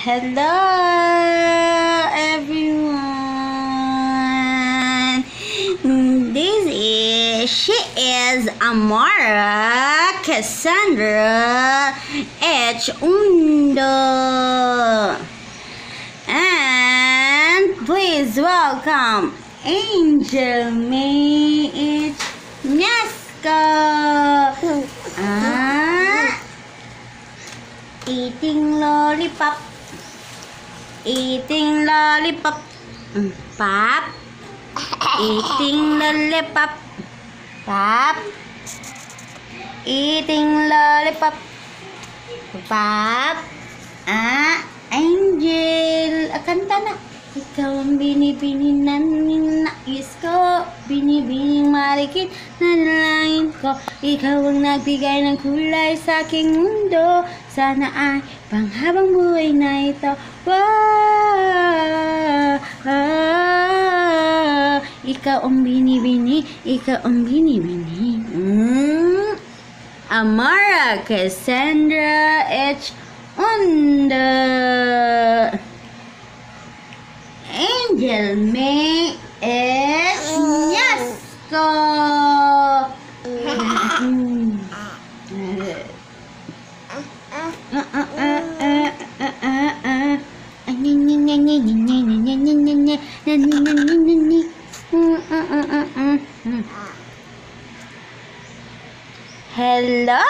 Hello everyone. She is Amara Cassandra H. Undo. And please welcome Angel May H. Nesco. Eating lollipop. Eating lollipop. Pop. Eating lollipop. Pop. Eating lollipop. Pop. Angel. Kanta na. Ikaw ang binibini na ninais ko. Binibining marikit na nalangin ko. Ikaw ang nagbigay ng kulay sa aking mundo. Sana ay panghabang buhay na ito. Ikaw ang binibini. Ikaw ang binibini. Amara Cassandra H. Undo. Angel May H. Nesco. Hello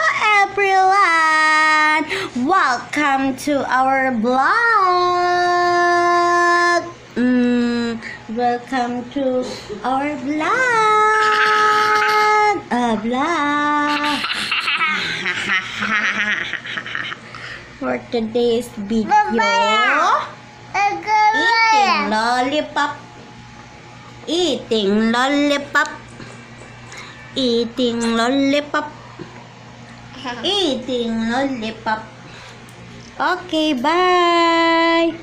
everyone, welcome to our vlog. Welcome to our vlog. For today's video, eating lollipop. Eating lollipop. Eating lollipop. Eating lollipop. Okay, bye.